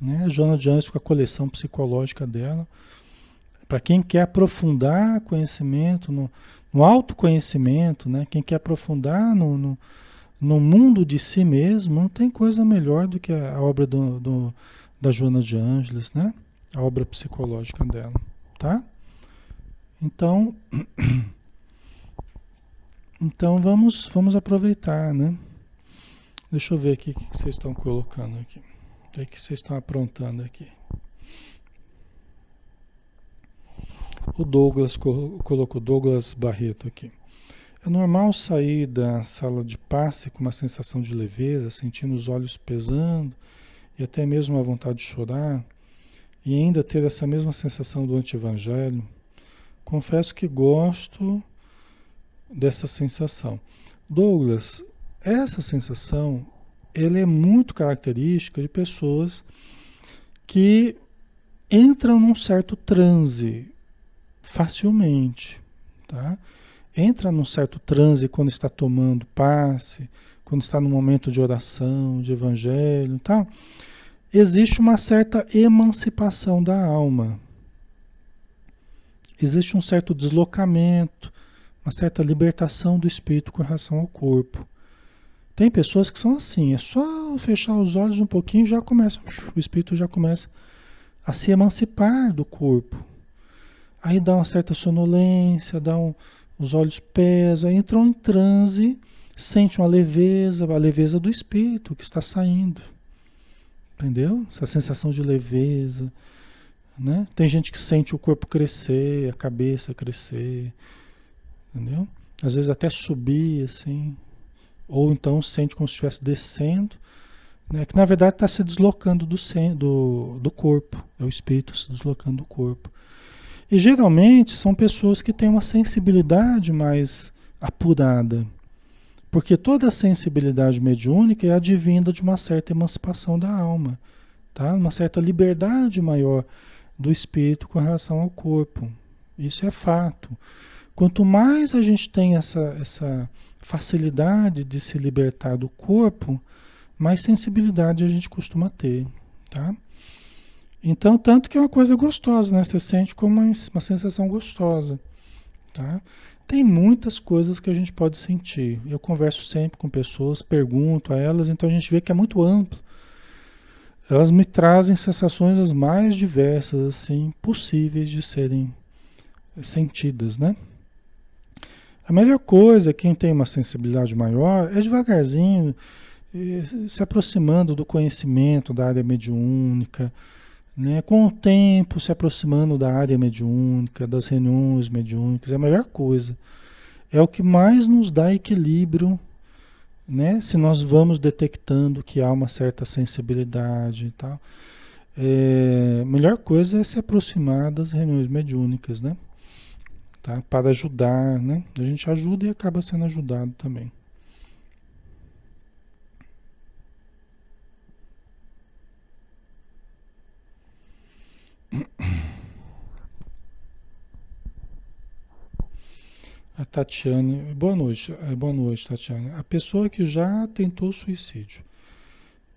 né? Joana de Anjos com a coleção psicológica dela, para quem quer aprofundar conhecimento, no autoconhecimento, né? Quem quer aprofundar no mundo de si mesmo, não tem coisa melhor do que a obra da Joana de Ângeles, né? A obra psicológica dela, tá? Então vamos aproveitar, né? Deixa eu ver aqui o que vocês estão colocando aqui. O que vocês estão aprontando aqui. O Douglas colocou, Douglas Barreto aqui. É normal sair da sala de passe com uma sensação de leveza, sentindo os olhos pesando e até mesmo a vontade de chorar, e ainda ter essa mesma sensação do anti-evangelho? Confesso que gosto dessa sensação. Douglas, essa sensação, ela é muito característica de pessoas que entram num certo transe facilmente, tá? Entra num certo transe quando está tomando passe, quando está no momento de oração, de evangelho e tal. Existe uma certa emancipação da alma. Existe um certo deslocamento, uma certa libertação do espírito com relação ao corpo. Tem pessoas que são assim, é só fechar os olhos um pouquinho, já começa, o espírito já começa a se emancipar do corpo. Aí dá uma certa sonolência, os olhos pesam, aí entram em transe, sente uma leveza, a leveza do espírito que está saindo. Entendeu? Essa sensação de leveza, né? Tem gente que sente o corpo crescer, a cabeça crescer, entendeu? Às vezes até subir, assim, ou então sente como se estivesse descendo, né? Que na verdade está se deslocando do corpo, é o espírito se deslocando do corpo. E geralmente são pessoas que têm uma sensibilidade mais apurada, porque toda a sensibilidade mediúnica é advinda de uma certa emancipação da alma, tá? Uma certa liberdade maior do espírito com relação ao corpo. Isso é fato. Quanto mais a gente tem essa facilidade de se libertar do corpo, mais sensibilidade a gente costuma ter, tá? Então, tanto que é uma coisa gostosa, né? Você sente como uma sensação gostosa, tá? tem muitas coisas que a gente pode sentir. Eu converso sempre com pessoas, pergunto a elas, então a gente vê que é muito amplo. Elas me trazem sensações as mais diversas, assim, possíveis de serem sentidas, né? A melhor coisa, quem tem uma sensibilidade maior, é devagarzinho, se aproximando do conhecimento da área mediúnica, né? Com o tempo, se aproximando da área mediúnica, das reuniões mediúnicas, é a melhor coisa. É o que mais nos dá equilíbrio, né? Se nós vamos detectando que há uma certa sensibilidade e tal. A melhor coisa é se aproximar das reuniões mediúnicas, né? Tá? Para ajudar, né? A gente ajuda e acaba sendo ajudado também. A Tatiane, boa noite, Tatiane. A pessoa que já tentou suicídio,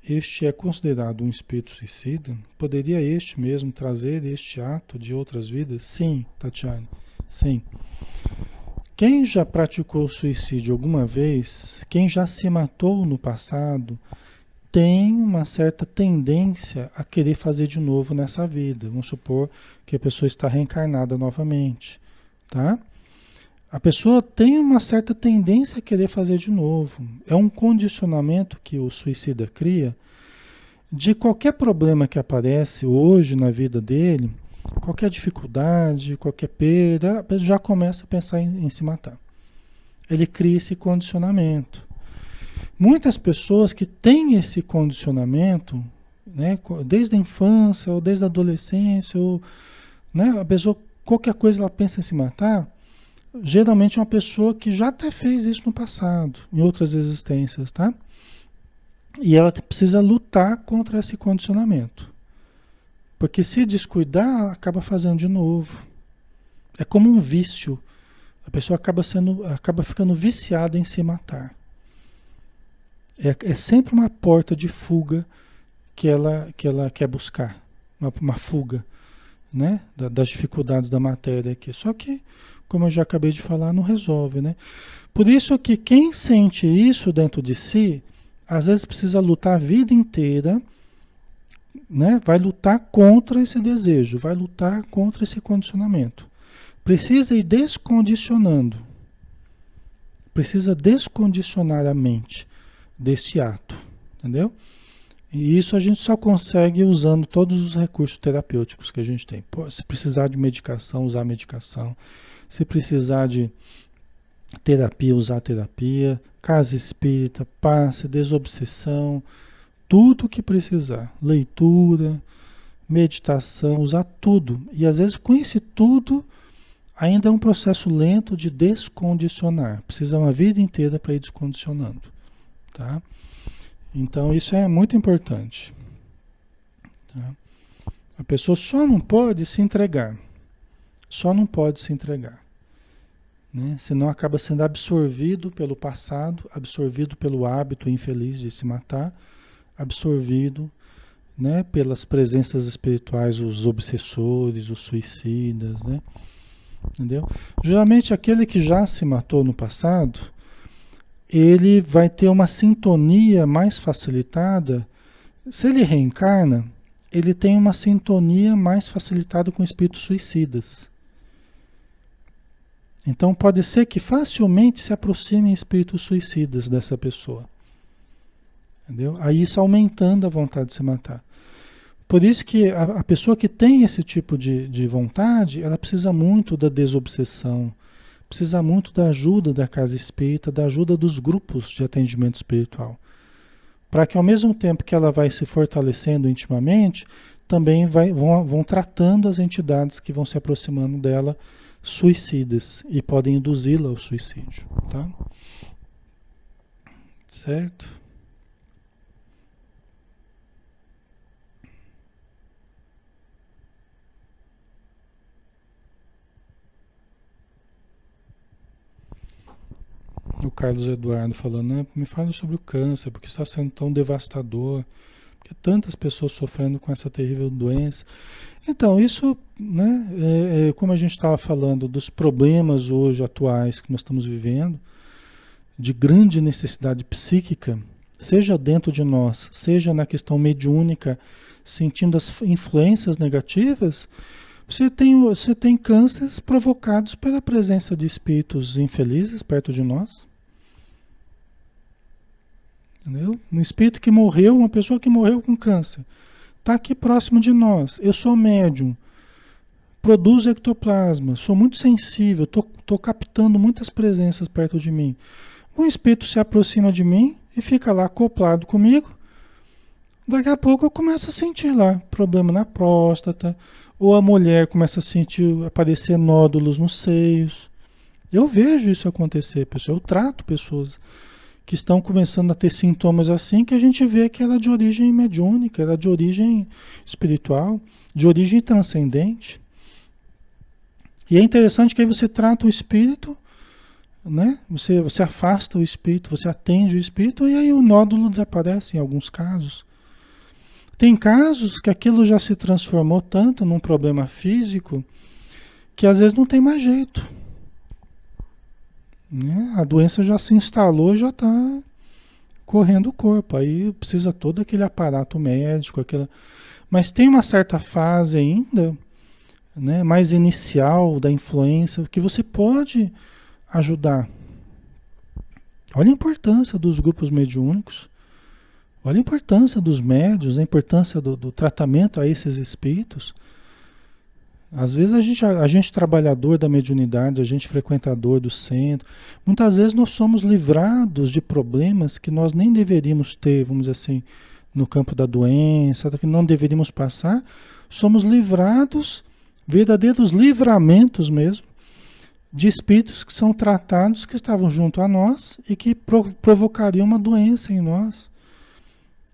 este é considerado um espírito suicida? Poderia este mesmo trazer este ato de outras vidas? Sim, Tatiane, sim. Quem já praticou suicídio alguma vez, quem já se matou no passado, tem uma certa tendência a querer fazer de novo nessa vida. Vamos supor que a pessoa está reencarnada novamente, tá? A pessoa tem uma certa tendência a querer fazer de novo. É um condicionamento que o suicida cria de qualquer problema que aparece hoje na vida dele, qualquer dificuldade, qualquer perda, a pessoa já começa a pensar em se matar. Ele cria esse condicionamento. Muitas pessoas que têm esse condicionamento, né, desde a infância ou desde a adolescência, ou, né, a pessoa, qualquer coisa ela pensa em se matar, geralmente é uma pessoa que já até fez isso no passado, em outras existências, tá? E ela precisa lutar contra esse condicionamento. Porque se descuidar, ela acaba fazendo de novo. É como um vício. A pessoa acaba ficando viciada em se matar. É sempre uma porta de fuga que ela quer buscar. Uma fuga, né? Das dificuldades da matéria aqui. Só que, como eu já acabei de falar, não resolve, né? Por isso que quem sente isso dentro de si, às vezes precisa lutar a vida inteira, né? Vai lutar contra esse desejo, vai lutar contra esse condicionamento. Precisa ir descondicionando. Precisa descondicionar a mente desse ato, entendeu? E isso a gente só consegue usando todos os recursos terapêuticos que a gente tem. Pô, se precisar de medicação, usar medicação. Se precisar de terapia, usar terapia. Casa espírita, passe, desobsessão. Tudo que precisar. Leitura, meditação, usar tudo. E às vezes com esse tudo ainda é um processo lento de descondicionar. Precisa uma vida inteira para ir descondicionando. Tá? Então isso é muito importante. Tá? A pessoa só não pode se entregar. Só não pode se entregar. Né? Senão acaba sendo absorvido pelo passado, absorvido pelo hábito infeliz de se matar, absorvido, né, pelas presenças espirituais, os obsessores, os suicidas, né? Entendeu? Geralmente aquele que já se matou no passado, ele vai ter uma sintonia mais facilitada. Se ele reencarna, ele tem uma sintonia mais facilitada com espíritos suicidas. Então pode ser que facilmente se aproximem espíritos suicidas dessa pessoa. Entendeu? Aí isso aumentando a vontade de se matar. Por isso que a pessoa que tem esse tipo de vontade, ela precisa muito da desobsessão, precisa muito da ajuda da casa espírita, da ajuda dos grupos de atendimento espiritual. Para que ao mesmo tempo que ela vai se fortalecendo intimamente, também vão tratando as entidades que vão se aproximando dela, suicidas, e podem induzi-la ao suicídio. Tá? Certo? O Carlos Eduardo falando, né? Me fala sobre o câncer, porque está sendo tão devastador. Porque tantas pessoas sofrendo com essa terrível doença. Então, isso, né, como a gente estava falando dos problemas hoje atuais que nós estamos vivendo, de grande necessidade psíquica, seja dentro de nós, seja na questão mediúnica, sentindo as influências negativas, você tem cânceres provocados pela presença de espíritos infelizes perto de nós. Entendeu? Um espírito que morreu, uma pessoa que morreu com câncer, está aqui próximo de nós. Eu sou médium, produzo ectoplasma, sou muito sensível, estou captando muitas presenças perto de mim. Um espírito se aproxima de mim e fica lá acoplado comigo. Daqui a pouco eu começo a sentir lá problema na próstata, ou a mulher começa a sentir aparecer nódulos nos seios. Eu vejo isso acontecer, pessoal. Eu trato pessoas que estão começando a ter sintomas assim, que a gente vê que ela é de origem mediúnica, ela é de origem espiritual, de origem transcendente. E é interessante que aí você trata o espírito, né? Você afasta o espírito, você atende o espírito e aí o nódulo desaparece em alguns casos. Tem casos que aquilo já se transformou tanto num problema físico que às vezes não tem mais jeito, né? A doença já se instalou, já está correndo o corpo. Aí precisa todo aquele aparato médico, aquela... Mas tem uma certa fase ainda, né, mais inicial da influência que você pode ajudar. Olha a importância dos grupos mediúnicos. Olha a importância dos médiuns, a importância do tratamento a esses espíritos. Às vezes a gente trabalhador da mediunidade, a gente frequentador do centro, muitas vezes nós somos livrados de problemas que nós nem deveríamos ter, vamos dizer assim, no campo da doença, que não deveríamos passar. Somos livrados, verdadeiros livramentos mesmo, de espíritos que são tratados, que estavam junto a nós e que provocariam uma doença em nós.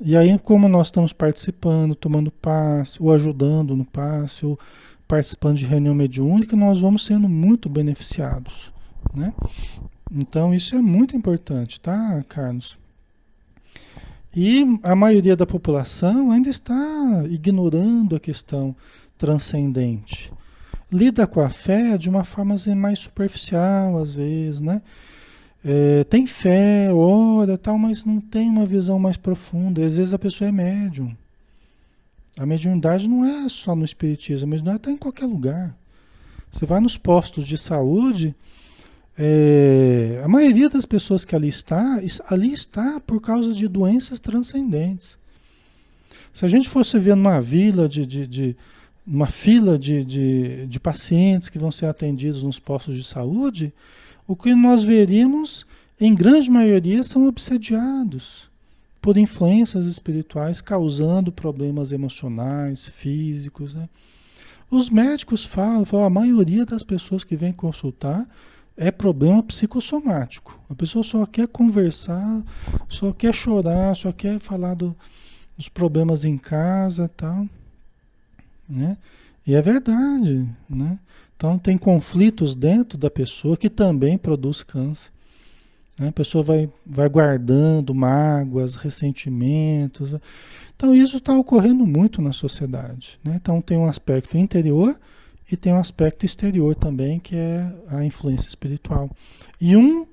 E aí, como nós estamos participando, tomando passe, ou ajudando no passe, ou participando de reunião mediúnica, nós vamos sendo muito beneficiados, né? Então, isso é muito importante, tá, Carlos? E a maioria da população ainda está ignorando a questão transcendente. Lida com a fé de uma forma assim, mais superficial, às vezes, né? Tem fé, ora, tal, mas não tem uma visão mais profunda. Às vezes a pessoa é médium. A mediunidade não é só no espiritismo, a mediunidade está em qualquer lugar. Você vai nos postos de saúde, a maioria das pessoas que ali está por causa de doenças transcendentes. Se a gente fosse ver numa vila uma fila de pacientes que vão ser atendidos nos postos de saúde, o que nós veríamos, em grande maioria, são obsediados por influências espirituais, causando problemas emocionais, físicos, né? Os médicos falam, a maioria das pessoas que vêm consultar é problema psicossomático. A pessoa só quer conversar, só quer chorar, só quer falar dos problemas em casa e tal, né? E é verdade, né? Então tem conflitos dentro da pessoa que também produz câncer, né? A pessoa vai guardando mágoas, ressentimentos. Então isso está ocorrendo muito na sociedade, né? Então tem um aspecto interior e tem um aspecto exterior também, que é a influência espiritual. E um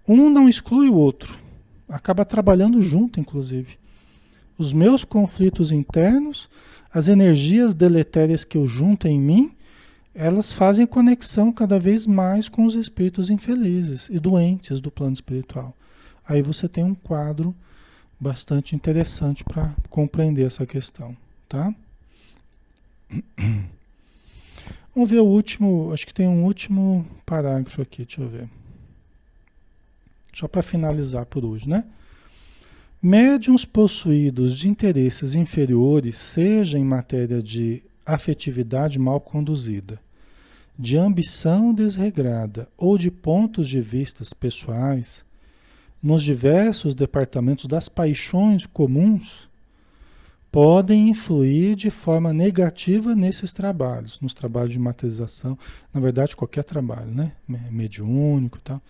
não exclui o outro, acaba trabalhando junto, inclusive. Os meus conflitos internos, as energias deletérias que eu junto em mim, elas fazem conexão cada vez mais com os espíritos infelizes e doentes do plano espiritual. Aí você tem um quadro bastante interessante para compreender essa questão, tá? Vamos ver o último, acho que tem um último parágrafo aqui, deixa eu ver. Só para finalizar por hoje, né? Médiuns possuídos de interesses inferiores, seja em matéria de afetividade mal conduzida, de ambição desregrada ou de pontos de vistas pessoais, nos diversos departamentos das paixões comuns, podem influir de forma negativa nesses trabalhos, nos trabalhos de materialização, na verdade qualquer trabalho, né? Mediúnico e tal.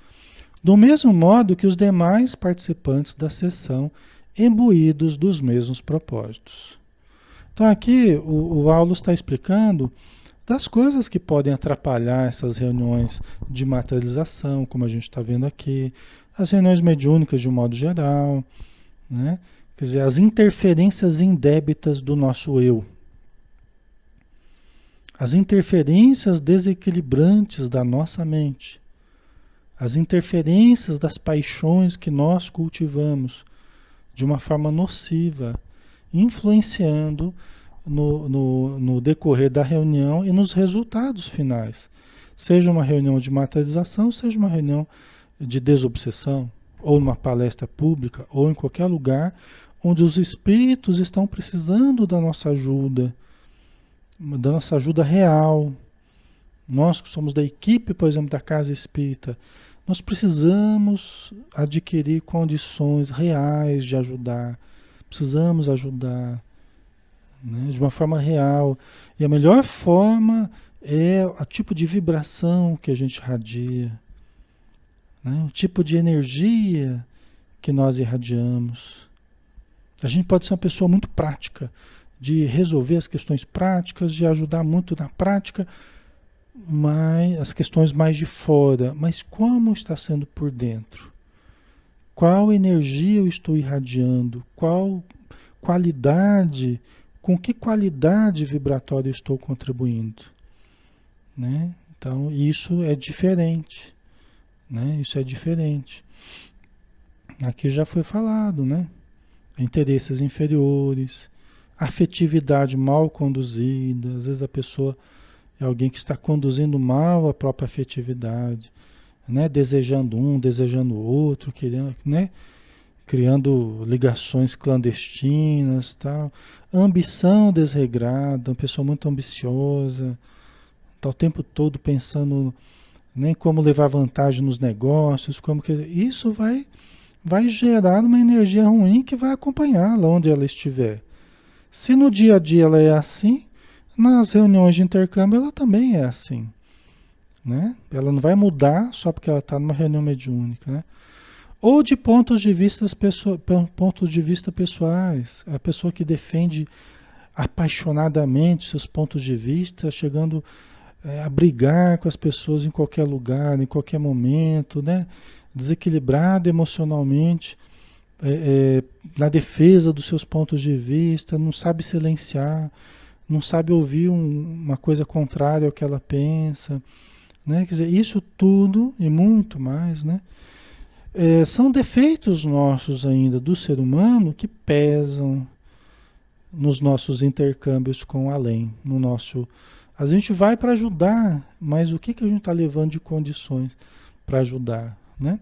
Do mesmo modo que os demais participantes da sessão imbuídos dos mesmos propósitos. Então aqui o Aulus está explicando das coisas que podem atrapalhar essas reuniões de materialização, como a gente está vendo aqui, as reuniões mediúnicas de um modo geral, né? Quer dizer, as interferências indébitas do nosso eu, as interferências desequilibrantes da nossa mente, as interferências das paixões que nós cultivamos de uma forma nociva, influenciando no decorrer da reunião e nos resultados finais. Seja uma reunião de materialização, seja uma reunião de desobsessão, ou numa palestra pública, ou em qualquer lugar onde os espíritos estão precisando da nossa ajuda real. Nós que somos da equipe, por exemplo, da Casa Espírita, nós precisamos adquirir condições reais de ajudar, precisamos ajudar, né, de uma forma real. E a melhor forma é o tipo de vibração que a gente irradia, né, o tipo de energia que nós irradiamos. A gente pode ser uma pessoa muito prática, de resolver as questões práticas, de ajudar muito na prática, mas as questões mais de fora. Mas como está sendo por dentro? Qual energia eu estou irradiando? Qual qualidade, com que qualidade vibratória eu estou contribuindo? Né? Então, isso é diferente. Né? Isso é diferente. Aqui já foi falado, né? Interesses inferiores, afetividade mal conduzida. Às vezes a pessoa é alguém que está conduzindo mal a própria afetividade, né? Desejando um, desejando o outro, querendo, né? Criando ligações clandestinas, tal. Ambição desregrada, uma pessoa muito ambiciosa, está o tempo todo pensando nem como levar vantagem nos negócios, como que isso vai gerar uma energia ruim que vai acompanhá-la onde ela estiver. Se no dia a dia ela é assim, nas reuniões de intercâmbio ela também é assim, né? Ela não vai mudar só porque ela está numa reunião mediúnica, né? Ou de pontos de vista pessoais, a pessoa que defende apaixonadamente seus pontos de vista, chegando a brigar com as pessoas em qualquer lugar, em qualquer momento, né? Desequilibrada emocionalmente, na defesa dos seus pontos de vista, não sabe silenciar, não sabe ouvir uma coisa contrária ao que ela pensa, né? Quer dizer, isso tudo e muito mais, né? São defeitos nossos ainda do ser humano que pesam nos nossos intercâmbios com o além, no nosso. A gente vai para ajudar, mas o que a gente está levando de condições para ajudar, né?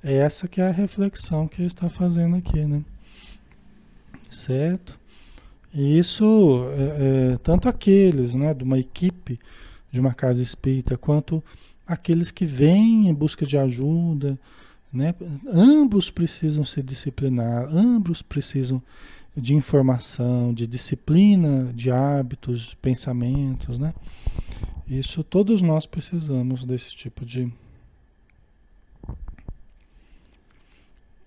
É essa que é a reflexão que ele está fazendo aqui, né? Certo? E isso, tanto aqueles, né, de uma equipe de uma casa espírita, quanto aqueles que vêm em busca de ajuda, né? Ambos precisam se disciplinar, ambos precisam de informação, de disciplina, de hábitos, pensamentos, né? Isso todos nós precisamos desse tipo de.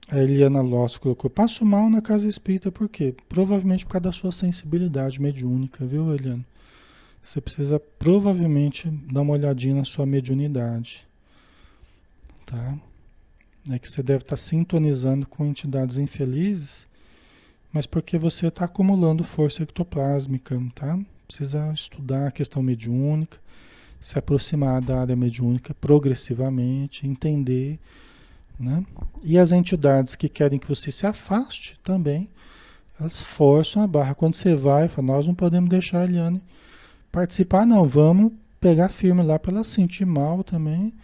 A Eliana Loss colocou, passo mal na casa espírita, por quê? Provavelmente por causa da sua sensibilidade mediúnica, viu, Eliana? Você precisa provavelmente dar uma olhadinha na sua mediunidade, tá? É que você deve estar sintonizando com entidades infelizes, mas porque você está acumulando força ectoplásmica, tá? Precisa estudar a questão mediúnica, se aproximar da área mediúnica progressivamente, entender, né? E as entidades que querem que você se afaste também, elas forçam a barra. Quando você vai, fala, nós não podemos deixar a Eliane participar, não. Vamos pegar firme lá para ela sentir mal também,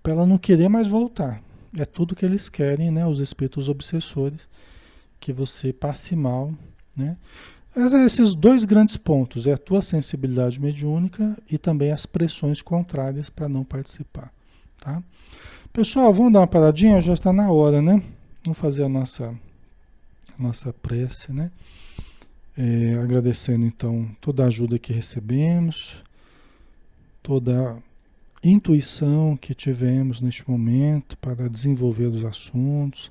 para ela não querer mais voltar. É tudo que eles querem, né? Os espíritos obsessores, que você passe mal, né? Esses dois grandes pontos, é a tua sensibilidade mediúnica e também as pressões contrárias para não participar, tá? Pessoal, vamos dar uma paradinha, já está na hora, né? Vamos fazer a nossa prece, né? Agradecendo então toda a ajuda que recebemos, toda a intuição que tivemos neste momento para desenvolver os assuntos,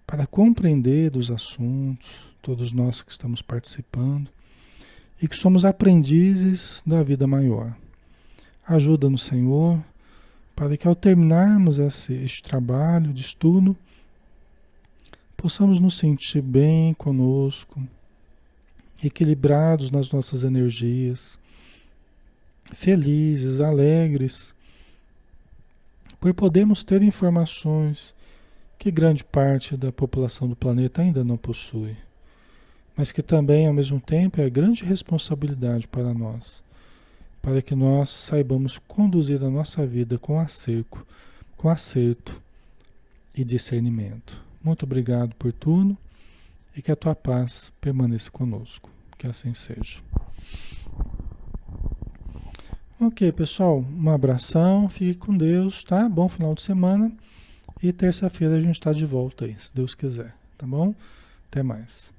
para compreender os assuntos, todos nós que estamos participando, e que somos aprendizes da vida maior. Ajuda-nos, Senhor, para que ao terminarmos este trabalho de estudo, possamos nos sentir bem conosco, equilibrados nas nossas energias, felizes, alegres, por podermos ter informações que grande parte da população do planeta ainda não possui, mas que também, ao mesmo tempo, é grande responsabilidade para nós, para que nós saibamos conduzir a nossa vida com acerto e discernimento. Muito obrigado por tudo e que a tua paz permaneça conosco. Que assim seja. Ok, pessoal, um abração, fique com Deus, tá? Bom final de semana e terça-feira a gente está de volta aí, se Deus quiser, tá bom? Até mais.